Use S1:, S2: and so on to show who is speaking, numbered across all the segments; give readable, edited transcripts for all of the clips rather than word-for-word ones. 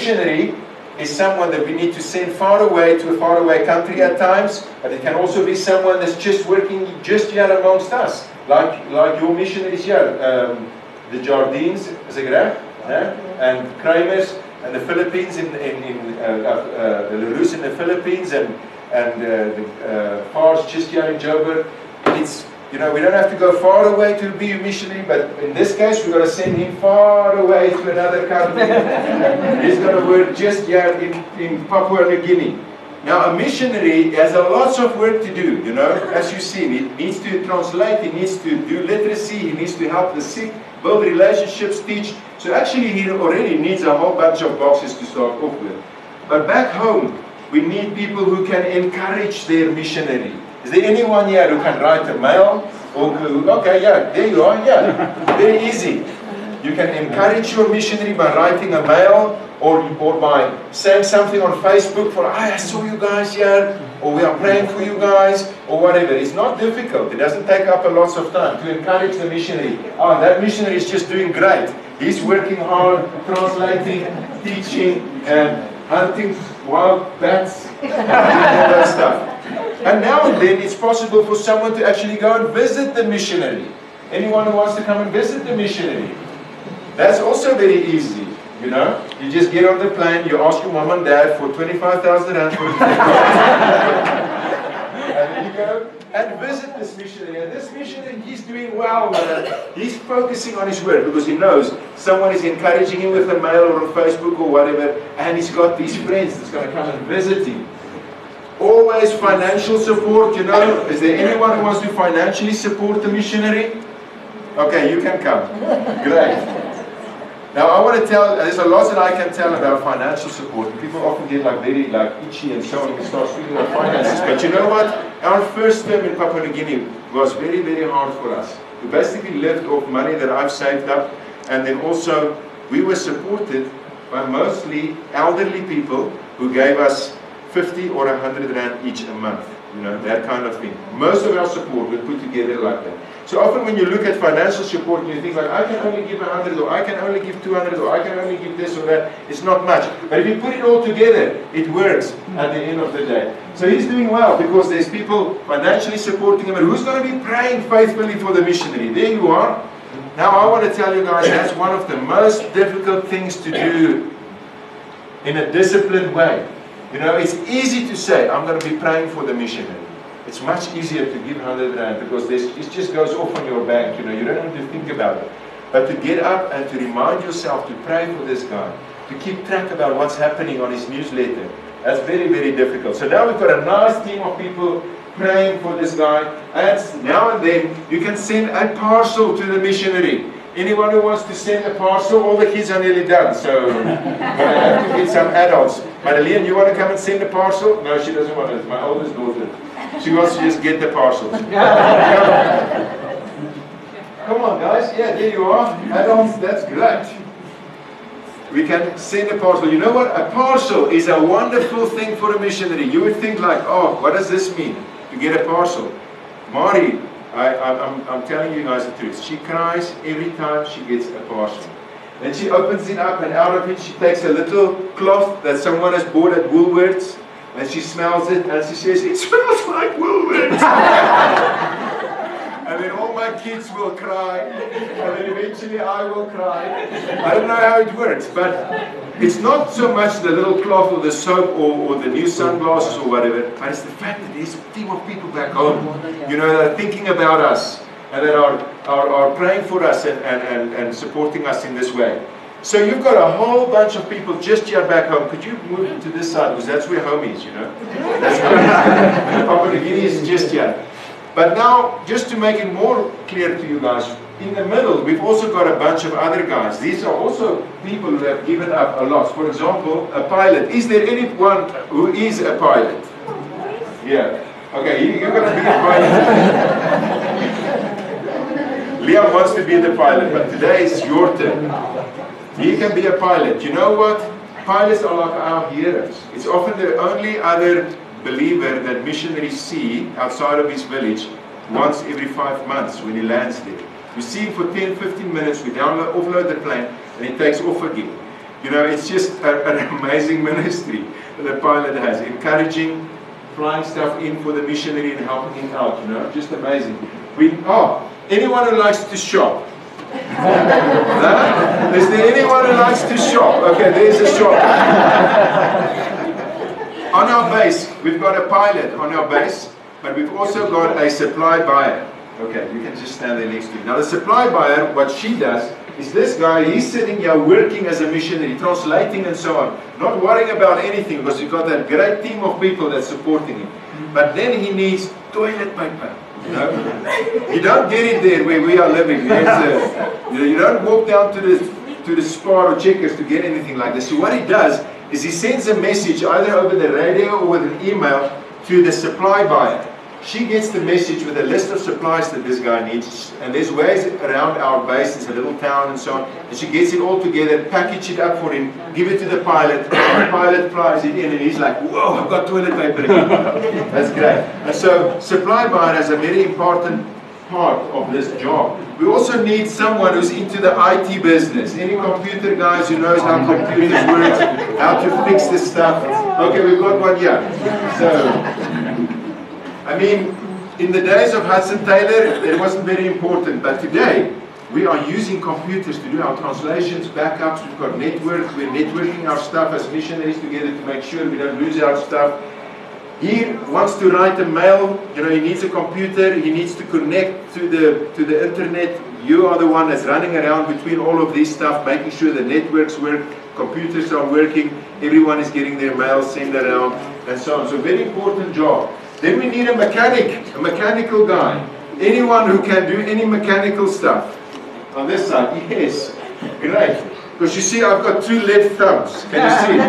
S1: missionary is someone that we need to send far away to a faraway country at times, but it can also be someone that's just working just here amongst us, like your missionaries here, the Jardines, is it correct? And Kramers and the Philippines the Lourens in the Philippines, and the Fars just here in Joburg. It's, you know, we don't have to go far away to be a missionary, but in this case, we've got to send him far away to another country. He's going to work just here in Papua New Guinea. Now, a missionary has a lots of work to do, you know, as you see. He needs to translate, he needs to do literacy, he needs to help the sick, build relationships, teach. So actually, he already needs a whole bunch of boxes to start off with. But back home, we need people who can encourage their missionary. Is there anyone here who can write a mail? Or who, okay, yeah, there you are, yeah. Very easy. You can encourage your missionary by writing a mail, or by saying something on Facebook for, I saw you guys here, or we are praying for you guys, or whatever. It's not difficult. It doesn't take up a lot of time to encourage the missionary. Oh, that missionary is just doing great. He's working hard, translating, teaching, and hunting wild bats, and all that stuff. And now and then it's possible for someone to actually go and visit the missionary. Anyone who wants to come and visit the missionary. That's also very easy, you know. You just get on the plane, you ask your mom and dad for 25,000 rand for the ticket. And then you go and visit this missionary. And this missionary, he's doing well, man. He's focusing on his work because he knows someone is encouraging him with a mail or on Facebook or whatever, and he's got these friends that's going to come and visit him. Always financial support, you know. Is there anyone who wants to financially support the missionary? Okay, you can come. Great. Now I want to tell, there's a lot that I can tell about financial support. People often get very itchy and so on and start speaking about finances. But you know what? Our first term in Papua New Guinea was very, very hard for us. We basically lived off money that I've saved up, and then also we were supported by mostly elderly people who gave us 50 or 100 rand each a month, you know, that kind of thing. Most of our support was put together like that. So often when you look at financial support, you think like, I can only give 100, or I can only give 200, or I can only give this or that. It's not much. But if you put it all together, it works at the end of the day. So he's doing well because there's people financially supporting him. And who's going to be praying faithfully for the missionary? There you are. Now I want to tell you guys, that's one of the most difficult things to do in a disciplined way. You know, it's easy to say, I'm going to be praying for the missionary. It's much easier to give 100 rand because it just goes off on your bank, you know, you don't have to think about it. But to get up and to remind yourself to pray for this guy, to keep track about what's happening on his newsletter, that's very, very difficult. So now we've got a nice team of people praying for this guy, and now and then you can send a parcel to the missionary. Anyone who wants to send a parcel, all the kids are nearly done, so I have to get some adults. Madeleine, you want to come and send a parcel? No, she doesn't want it. It's my oldest daughter. She wants to just get the parcels. Come on, guys. Yeah, there you are. Adults, that's great. We can send a parcel. You know what? A parcel is a wonderful thing for a missionary. You would think like, oh, what does this mean? To get a parcel. Mari, I'm telling you guys the truth. She cries every time she gets a parcel. Then she opens it up, and out of it she takes a little cloth that someone has bought at Woolworths, and she smells it, and she says, it smells like Woolworths. And then all my kids will cry, and then eventually I will cry. I don't know how it works, but it's not so much the little cloth or the soap or the new sunglasses or whatever, but it's the fact that there's a team of people back home, you know, that are thinking about us and that are praying for us and supporting us in this way. So you've got a whole bunch of people just here back home. Could you move to this side, because that's where home is, you know. That's Papua New Guinea is just here. But now, just to make it more clear to you guys, in the middle, we've also got a bunch of other guys. These are also people who have given up a lot. For example, a pilot. Is there anyone who is a pilot? Yeah. Okay, you're going to be a pilot. Liam wants to be the pilot, but today is your turn. He can be a pilot. You know what? Pilots are like our heroes. It's often the only other believer that missionaries see outside of his village once every 5 months when he lands there. We see him for 10-15 minutes, we offload the plane, and he takes off again. You know, it's just an amazing ministry that the pilot has, encouraging, flying stuff in for the missionary and helping him out, you know, just amazing. Anyone who likes to shop? Huh? Is there anyone who likes to shop? Okay, there's a shop. On our base, we've got a pilot on our base, but we've also got a supply buyer. Okay, you can just stand there next to me. Now the supply buyer, what she does, is this guy, he's sitting here working as a missionary, translating and so on, not worrying about anything because he's got that great team of people that's supporting him. But then he needs toilet paper. You know? You don't get it there where we are living. You don't walk down to the Spar or Checkers to get anything like this. So what he does is he sends a message either over the radio or with an email to the supply buyer. She gets the message with a list of supplies that this guy needs, and there's ways around our base, it's a little town and so on, and she gets it all together, package it up for him, give it to the pilot, and the pilot flies it in, and he's like, whoa, I've got toilet paper again. That's great. And so supply buyer has a very important part of this job. We also need someone who's into the IT business. Any computer guys who knows how computers work, how to fix this stuff. Okay, we've got one here. So, I mean, in the days of Hudson Taylor, it wasn't very important, but today we are using computers to do our translations, backups, we've got network, we're networking our stuff as missionaries together to make sure we don't lose our stuff. He wants to write a mail, you know, he needs a computer, he needs to connect to the internet. You are the one that's running around between all of this stuff, making sure the networks work, computers are working, everyone is getting their mail sent around, and so on. So very important job. Then we need a mechanic, a mechanical guy. Anyone who can do any mechanical stuff. On this side, yes, great. Because you see, I've got two left thumbs, can you see?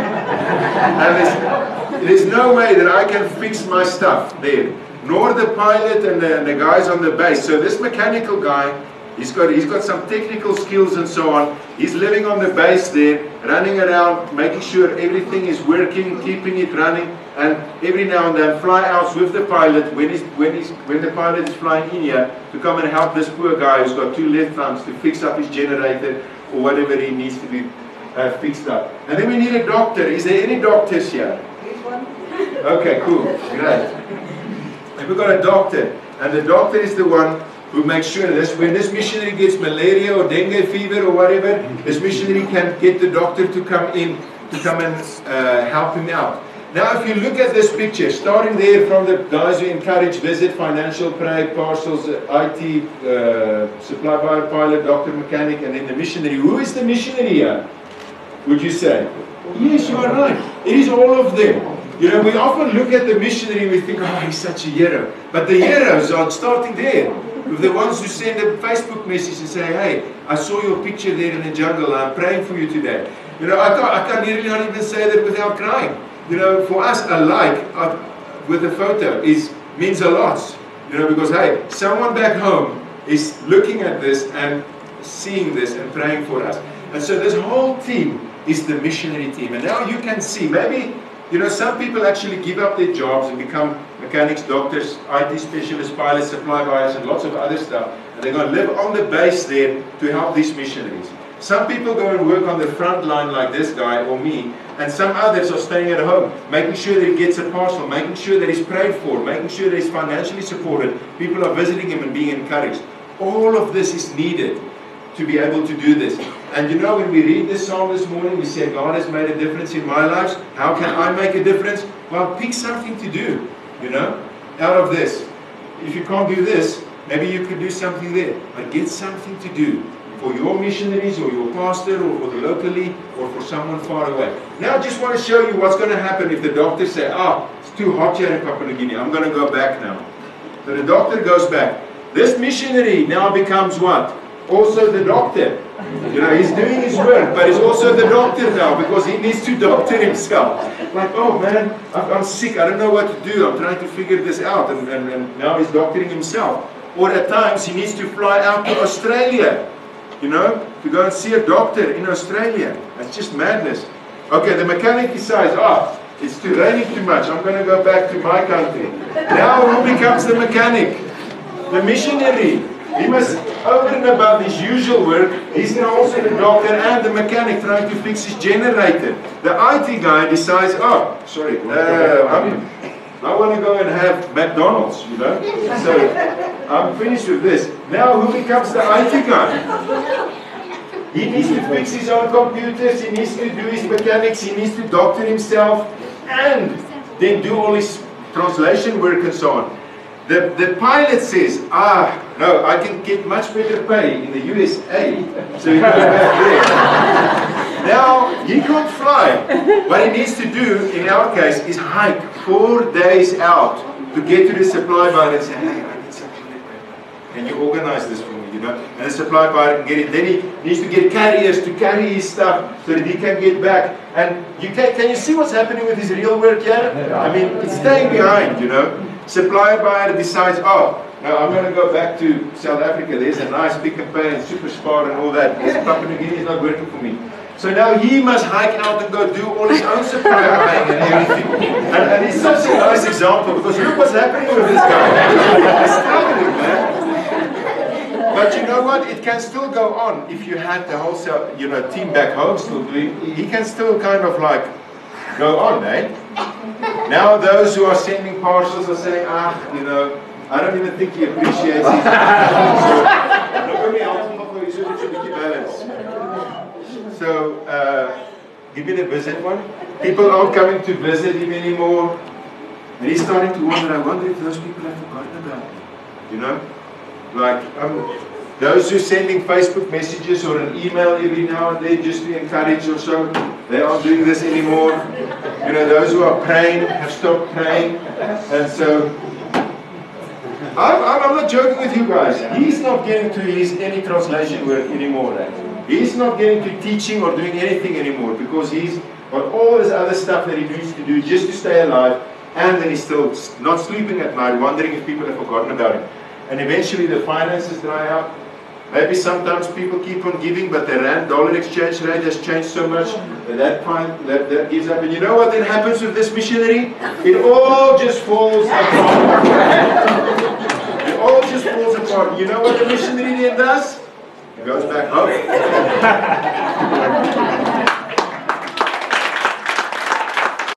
S1: And there's no way that I can fix my stuff there. Nor the pilot and the guys on the base. So this mechanical guy, he's got some technical skills and so on. He's living on the base there, running around, making sure everything is working, keeping it running, and every now and then fly out with the pilot when the pilot is flying in here to come and help this poor guy who's got two left thumbs to fix up his generator or whatever he needs to be fixed up. And then we need a doctor. Is there any doctors here? Okay, cool, great. And we've got a doctor, and the doctor is the one who makes sure that when this missionary gets malaria or dengue fever or whatever, this missionary can get the doctor to come in, to come and help him out. Now if you look at this picture, starting there from the guys who encourage, visit, financial, pray, parcels, IT, supply buyer, pilot, doctor, mechanic, and then the missionary. Who is the missionary here, would you say? Yes, you are right. It is all of them. You know, we often look at the missionary and we think, oh, he's such a hero. But the heroes are starting there. With the ones who send a Facebook message and say, hey, I saw your picture there in the jungle, I'm praying for you today. You know, I can really not even say that without crying. You know, for us, a like with a photo means a lot. You know, because, hey, someone back home is looking at this and seeing this and praying for us. And so this whole team is the missionary team. And now you can see, maybe, you know, some people actually give up their jobs and become mechanics, doctors, IT specialists, pilots, supply buyers, and lots of other stuff. And they're going to live on the base there to help these missionaries. Some people go and work on the front line like this guy or me, and some others are staying at home, making sure that he gets a parcel, making sure that he's prayed for, making sure that he's financially supported. People are visiting him and being encouraged. All of this is needed to be able to do this. And you know, when we read this psalm this morning, we say, God has made a difference in my life. How can I make a difference? Well, pick something to do, you know, out of this. If you can't do this, maybe you could do something there. But get something to do for your missionaries or your pastor or for the locally or for someone far away. Now I just want to show you what's going to happen if the doctors say, it's too hot here in Papua New Guinea, I'm going to go back now. So the doctor goes back. This missionary now becomes what? Also the doctor. You know, he's doing his work, but he's also the doctor now because he needs to doctor himself. Like, oh man, I'm sick, I don't know what to do, I'm trying to figure this out, and now he's doctoring himself. Or at times he needs to fly out to Australia, you know, to go and see a doctor in Australia. That's just madness. Okay, the mechanic decides, it's too raining too much, I'm going to go back to my country. Now who becomes the mechanic? The missionary. He must over and above his usual work, he's now also the doctor and the mechanic trying to fix his generator. The IT guy decides, oh, sorry, I want to go and have McDonald's, you know. So I'm finished with this. Now who becomes the IT guy? He needs to fix his own computers, he needs to do his mechanics, he needs to doctor himself, and then do all his translation work and so on. The pilot says, no, I can get much better pay in the USA, so he goes back there. Now, he can't fly. What he needs to do, in our case, is hike 4 days out to get to the supply buyer and say, hey, I need some toilet paper. Can you organize this for me, you know? And the supply buyer can get it. Then he needs to get carriers to carry his stuff so that he can get back. And can you see what's happening with his real work here? I mean, it's staying behind, you know? Supplier buyer decides, oh, no, I'm going to go back to South Africa. There's a nice Pick and Pay and Super Spar and all that. This Papua New Guinea is not working for me. So now he must hike out and go do all his own supplier buying and everything. And he's such a nice example because look what's happening with this guy. He's struggling, man. But you know what? It can still go on if you had the wholesale, you know, team back home still doing. He can still kind of like go on, eh? Now those who are sending parcels are saying, you know, I don't even think he appreciates it. So, give me the visit one. People aren't coming to visit him anymore. And he's starting to wonder, I wonder if those people have forgotten about me. You know? Like, those who are sending Facebook messages or an email every now and then just to encourage or so, they aren't doing this anymore. You know, those who are praying have stopped praying. And so, I'm not joking with you guys. He's not getting to any translation work anymore. He's not getting to teaching or doing anything anymore because he's got all this other stuff that he needs to do just to stay alive, and then he's still not sleeping at night wondering if people have forgotten about him. And eventually the finances dry up. Maybe sometimes people keep on giving, but the rand-dollar exchange rate has changed so much that gives up. And you know what then happens with this missionary? It all just falls apart. It all just falls apart. You know what the missionary then does? He goes back home.